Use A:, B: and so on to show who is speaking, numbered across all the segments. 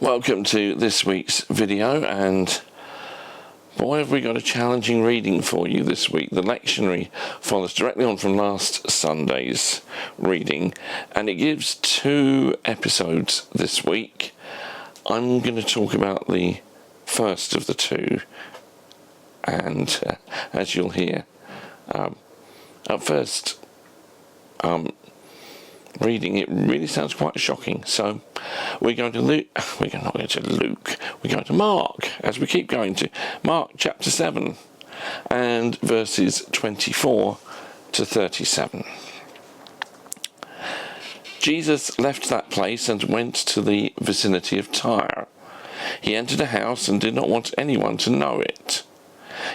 A: Welcome to this week's video, and boy have we got a challenging reading for you this week. The lectionary follows directly on from last Sunday's reading, and it gives 2 episodes this week. I'm going to talk about the first of the 2, and as you'll hear, at first reading, it really sounds quite shocking. So we're going to we're not going to Luke, we're going to Mark, as we keep going to Mark chapter 7 and verses 24 to 37. Jesus left that place and went to the vicinity of Tyre. He entered a house and did not want anyone to know it.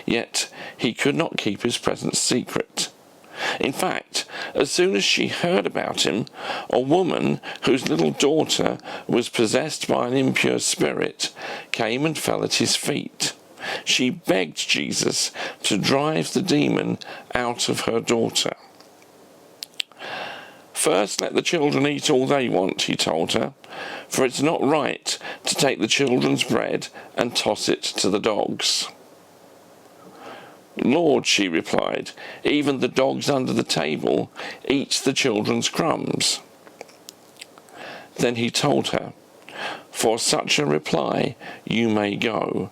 A: Yet he could not keep his presence secret. In fact, as soon as she heard about him, a woman whose little daughter was possessed by an impure spirit came and fell at his feet. She begged Jesus to drive the demon out of her daughter. "First, let the children eat all they want," he told her, "for it's not right to take the children's bread and toss it to the dogs." "Lord," she replied, "even the dogs under the table eat the children's crumbs." Then he told her, "For such a reply you may go.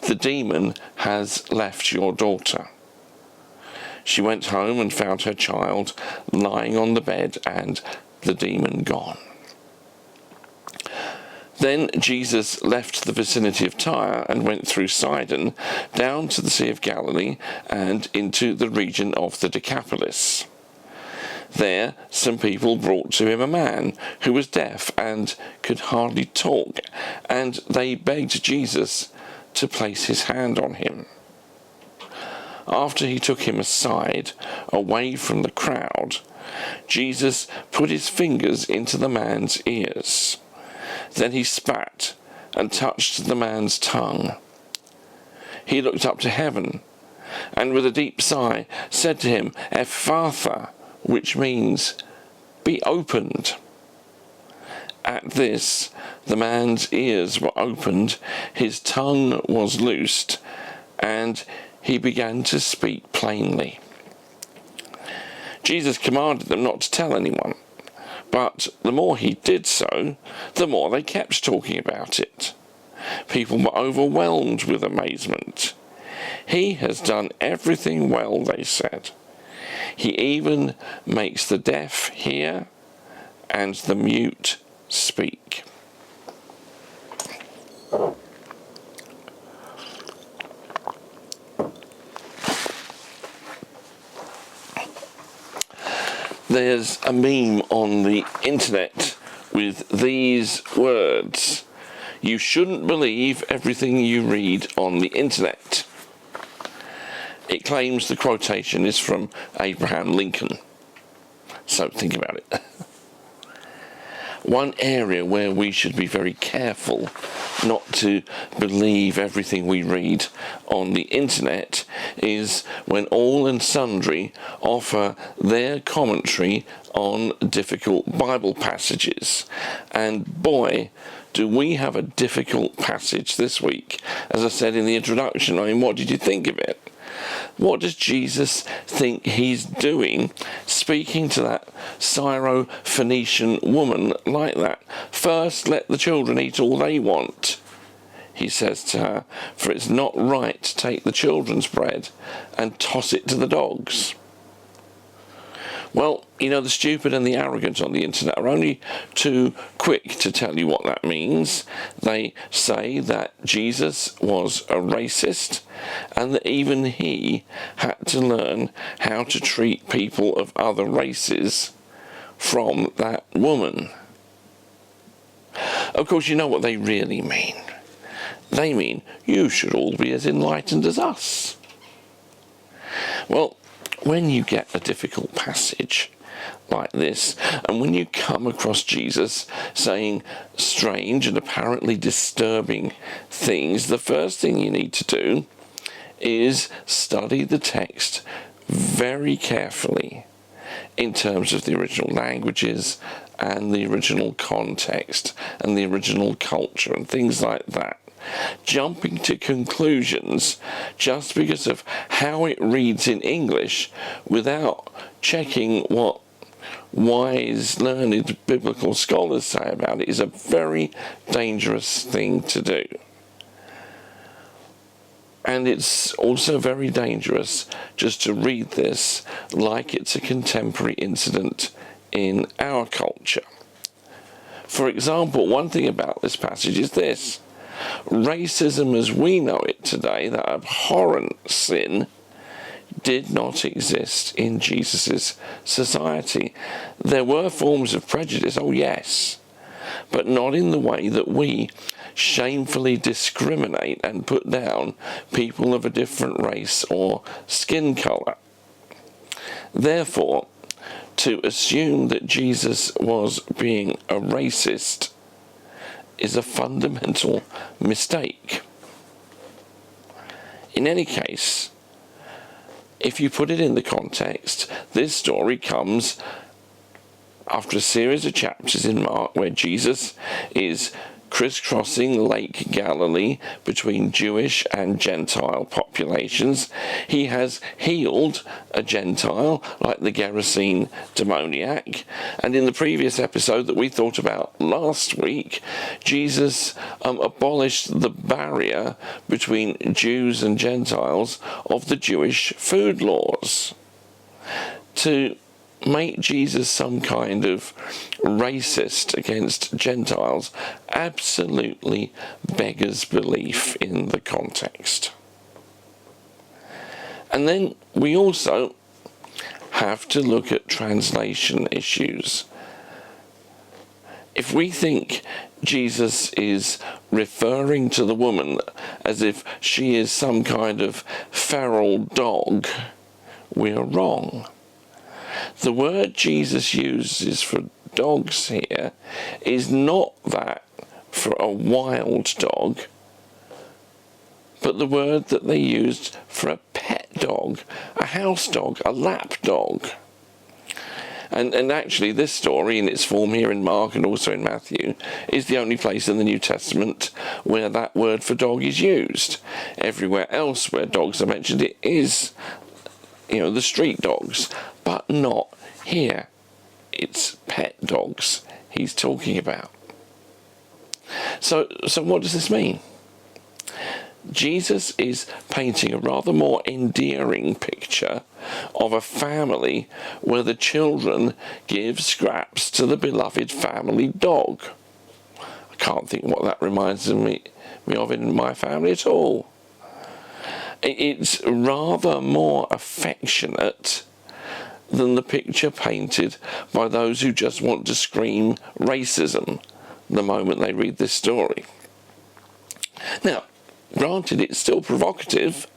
A: The demon has left your daughter." She went home and found her child lying on the bed and the demon gone. Then Jesus left the vicinity of Tyre and went through Sidon, down to the Sea of Galilee and into the region of the Decapolis. There some people brought to him a man who was deaf and could hardly talk, and they begged Jesus to place his hand on him. After he took him aside, away from the crowd, Jesus put his fingers into the man's ears. Then he spat and touched the man's tongue. He looked up to heaven and with a deep sigh said to him, "Ephphatha," which means, "be opened." At this, the man's ears were opened, his tongue was loosed, and he began to speak plainly. Jesus commanded them not to tell anyone. But the more he did so, the more they kept talking about it. People were overwhelmed with amazement. "He has done everything well," they said. "He even makes the deaf hear and the mute speak." There's a meme on the internet with these words: "You shouldn't believe everything you read on the internet." It claims the quotation is from Abraham Lincoln. So think about it. One area where we should be very careful not to believe everything we read on the internet is when all and sundry offer their commentary on difficult Bible passages. And boy, do we have a difficult passage this week. As I said in the introduction, I mean, what did you think of it? What does Jesus think he's doing, speaking to that Syro-Phoenician woman like that? "First, let the children eat all they want," he says to her, "for it's not right to take the children's bread and toss it to the dogs." Well, you know, the stupid and the arrogant on the internet are only too quick to tell you what that means. They say that Jesus was a racist and that even he had to learn how to treat people of other races from that woman. Of course, you know what they really mean. They mean you should all be as enlightened as us. Well, when you get a difficult passage like this, and when you come across Jesus saying strange and apparently disturbing things, the first thing you need to do is study the text very carefully in terms of the original languages and the original context and the original culture and things like that. Jumping to conclusions just because of how it reads in English without checking what wise, learned biblical scholars say about it is a very dangerous thing to do. And it's also very dangerous just to read this like it's a contemporary incident in our culture. For example, one thing about this passage is this: racism as we know it today, that abhorrent sin, did not exist in Jesus' society. There were forms of prejudice, oh yes, but not in the way that we shamefully discriminate and put down people of a different race or skin colour. Therefore, to assume that Jesus was being a racist is a fundamental mistake. In any case, if you put it in the context, this story comes after a series of chapters in Mark where Jesus is crisscrossing Lake Galilee between Jewish and Gentile populations. He has healed a Gentile like the Gerasene demoniac, and in the previous episode that we thought about last week, Jesus abolished the barrier between Jews and Gentiles of the Jewish food laws. To make Jesus some kind of racist against Gentiles absolutely beggars belief in the context. And then we also have to look at translation issues. If we think Jesus is referring to the woman as if she is some kind of feral dog, we are wrong. The word Jesus uses for dogs here is not that for a wild dog, but the word that they used for a pet dog, a house dog, a lap dog. And actually this story in its form here in Mark and also in Matthew is the only place in the New Testament where that word for dog is used. Everywhere else where dogs are mentioned, it is, the street dogs, but not here. It's pet dogs he's talking about. So what does this mean? Jesus is painting a rather more endearing picture of a family where the children give scraps to the beloved family dog. I can't think what that reminds me of in my family at all. It's rather more affectionate than the picture painted by those who just want to scream racism the moment they read this story. Now, granted, it's still provocative,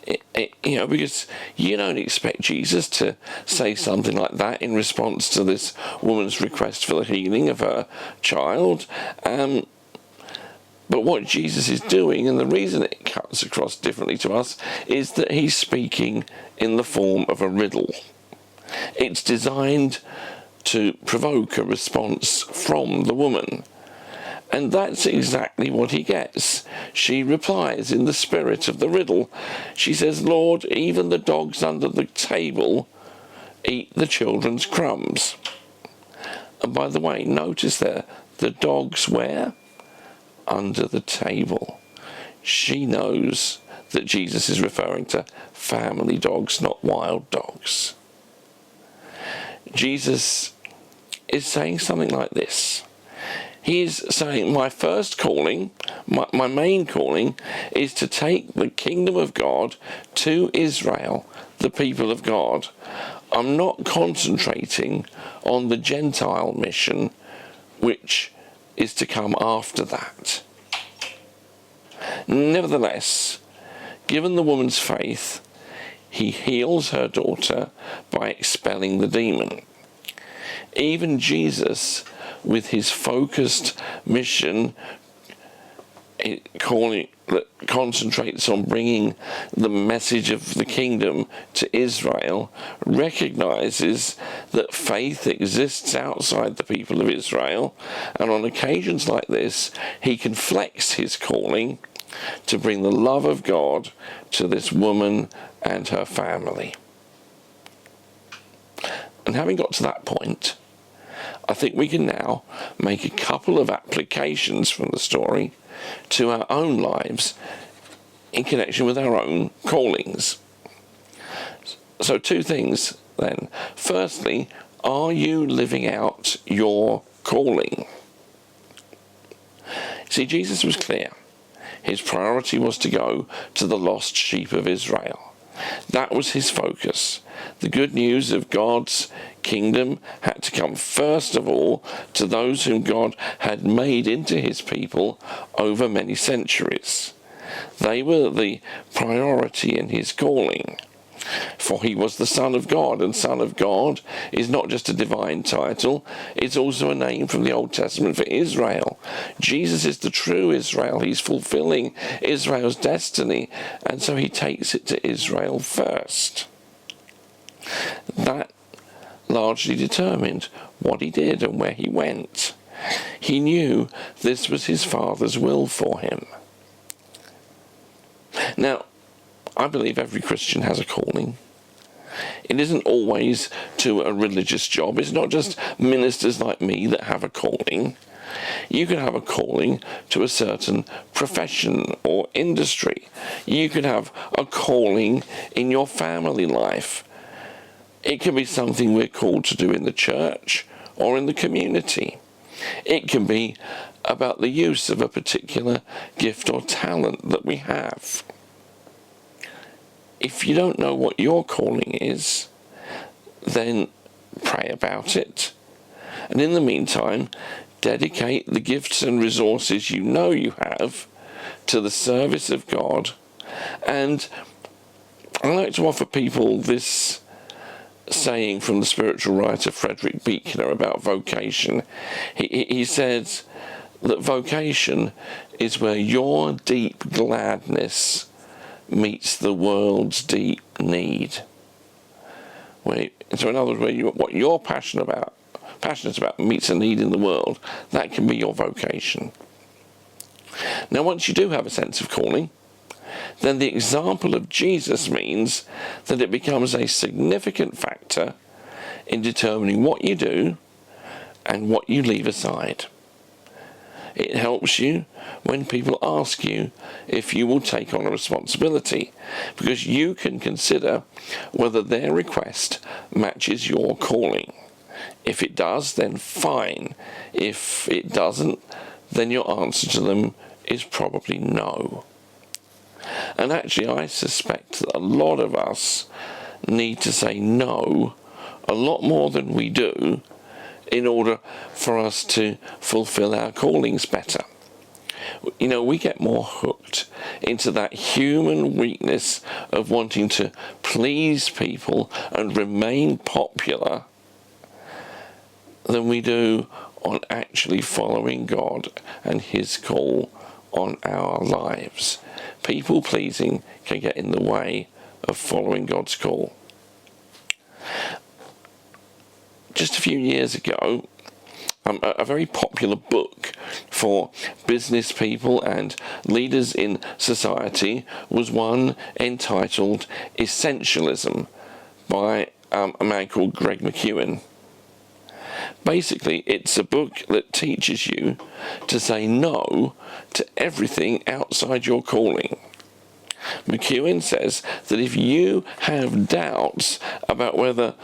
A: because you don't expect Jesus to say something like that in response to this woman's request for the healing of her child. But what Jesus is doing, and the reason it cuts across differently to us, is that he's speaking in the form of a riddle. It's designed to provoke a response from the woman. And that's exactly what he gets. She replies in the spirit of the riddle. She says, "Lord, even the dogs under the table eat the children's crumbs." And by the way, notice there, the dogs where? Under the table. She knows that Jesus is referring to family dogs, not wild dogs. Jesus is saying something like this. He's saying, my first calling, my main calling, is to take the kingdom of God to Israel, the people of God. I'm not concentrating on the Gentile mission, which is to come after that. Nevertheless, given the woman's faith, he heals her daughter by expelling the demon. Even Jesus, with his focused mission, a calling that concentrates on bringing the message of the kingdom to Israel, recognizes that faith exists outside the people of Israel, and on occasions like this, he can flex his calling to bring the love of God to this woman and her family. And having got to that point, I think we can now make a couple of applications from the story to our own lives in connection with our own callings. So 2 things then. Firstly, are you living out your calling? See, Jesus was clear. His priority was to go to the lost sheep of Israel. That was his focus. The good news of God's kingdom had to come first of all to those whom God had made into his people over many centuries. They were the priority in his calling. For he was the Son of God, and Son of God is not just a divine title, it's also a name from the Old Testament for Israel. Jesus is the true Israel. He's fulfilling Israel's destiny, and so he takes it to Israel first. That largely determined what he did and where he went. He knew this was his Father's will for him. Now, I believe every Christian has a calling. It isn't always to a religious job. It's not just ministers like me that have a calling. You can have a calling to a certain profession or industry. You can have a calling in your family life. It can be something we're called to do in the church or in the community. It can be about the use of a particular gift or talent that we have. If you don't know what your calling is, then pray about it. And in the meantime, dedicate the gifts and resources you know you have to the service of God. And I like to offer people this saying from the spiritual writer Frederick Buechner about vocation. He said that vocation is where your deep gladness meets the world's deep need. So in other words, what you're passionate about meets a need in the world, that can be your vocation. Now, once you do have a sense of calling, then the example of Jesus means that it becomes a significant factor in determining what you do and what you leave aside. It helps you when people ask you if you will take on a responsibility, because you can consider whether their request matches your calling. If it does, then fine. If it doesn't, then your answer to them is probably no. And actually, I suspect that a lot of us need to say no a lot more than we do in order for us to fulfill our callings better. You know, we get more hooked into that human weakness of wanting to please people and remain popular than we do on actually following God and his call on our lives. People pleasing can get in the way of following God's call. Just a few years ago, a very popular book for business people and leaders in society was one entitled Essentialism by a man called Greg McKeown. Basically, it's a book that teaches you to say no to everything outside your calling. McKeown says that if you have doubts about whether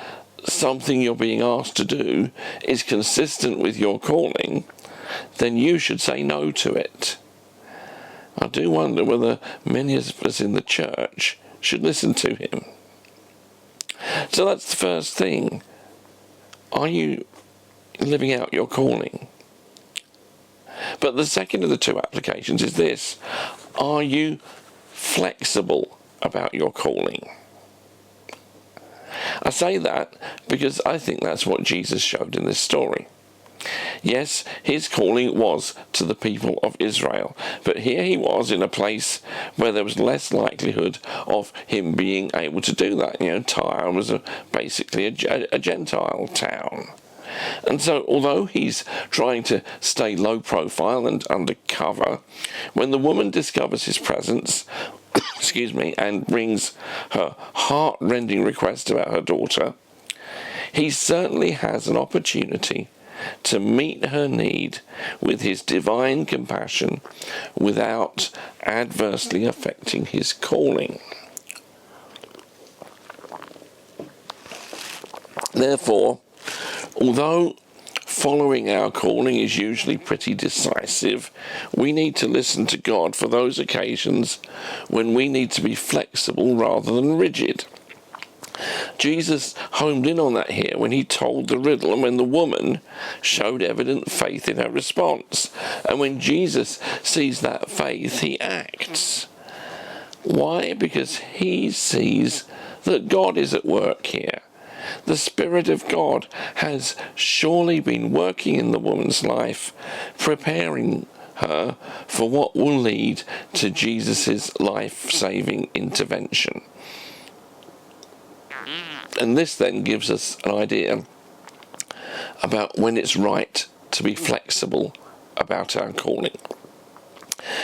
A: something you're being asked to do is consistent with your calling, then you should say no to it. I do wonder whether many of us in the church should listen to him. So that's the first thing. Are you living out your calling? But the second of the 2 applications is this. Are you flexible about your calling? I say that because I think that's what Jesus showed in this story. Yes, his calling was to the people of Israel, but here he was in a place where there was less likelihood of him being able to do that. Tyre was basically a Gentile town. And so, although he's trying to stay low profile and undercover, when the woman discovers his presence, and brings her heart-rending request about her daughter, he certainly has an opportunity to meet her need with his divine compassion without adversely affecting his calling. Therefore, although following our calling is usually pretty decisive, we need to listen to God for those occasions when we need to be flexible rather than rigid. Jesus homed in on that here when he told the riddle and when the woman showed evident faith in her response. And when Jesus sees that faith, he acts. Why? Because he sees that God is at work here. The Spirit of God has surely been working in the woman's life, preparing her for what will lead to Jesus' life-saving intervention. And this then gives us an idea about when it's right to be flexible about our calling.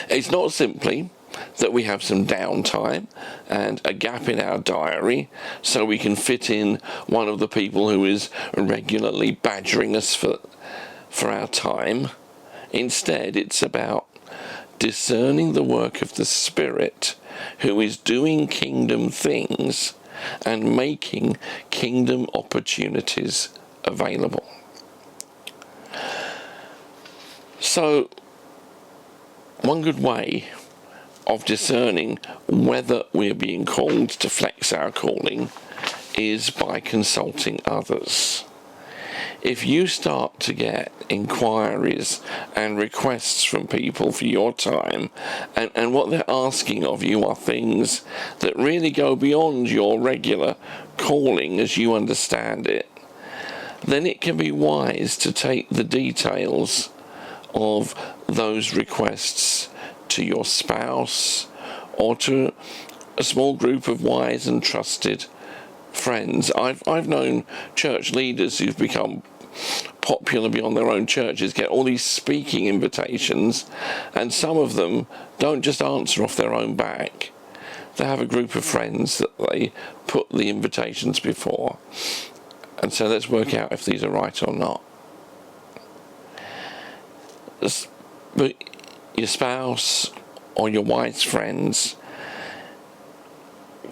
A: It's not simply that we have some downtime and a gap in our diary so we can fit in one of the people who is regularly badgering us for our time. Instead, it's about discerning the work of the Spirit who is doing kingdom things and making kingdom opportunities available. So, one good way of discerning whether we're being called to flex our calling is by consulting others. If you start to get inquiries and requests from people for your time, and what they're asking of you are things that really go beyond your regular calling as you understand it, then it can be wise to take the details of those requests to your spouse or to a small group of wise and trusted friends. I've known church leaders who've become popular beyond their own churches get all these speaking invitations, and some of them don't just answer off their own back. They have a group of friends that they put the invitations before, and so let's work out if these are right or not. But your spouse or your wise friends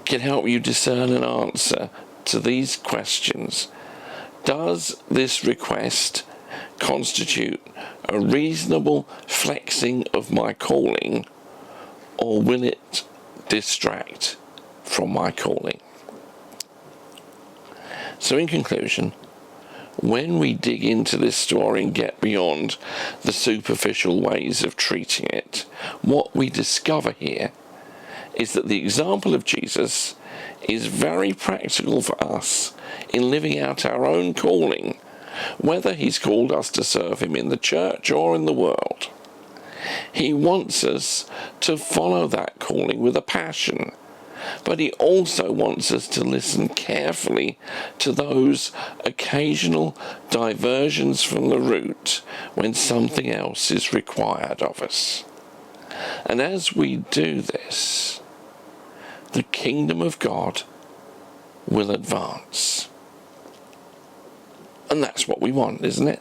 A: can help you discern an answer to these questions. Does this request constitute a reasonable flexing of my calling, or will it distract from my calling? So in conclusion, when we dig into this story and get beyond the superficial ways of treating it, what we discover here is that the example of Jesus is very practical for us in living out our own calling, whether he's called us to serve him in the church or in the world. He wants us to follow that calling with a passion, but he also wants us to listen carefully to those occasional diversions from the route when something else is required of us. And as we do this, the kingdom of God will advance. And that's what we want, isn't it?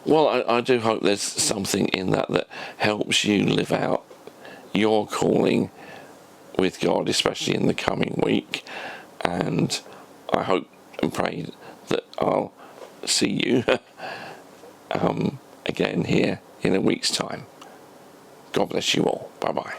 A: Well, I do hope there's something in that helps you live out your calling with God, especially in the coming week. And I hope and pray that I'll see you again here in a week's time. God bless you all. Bye-bye.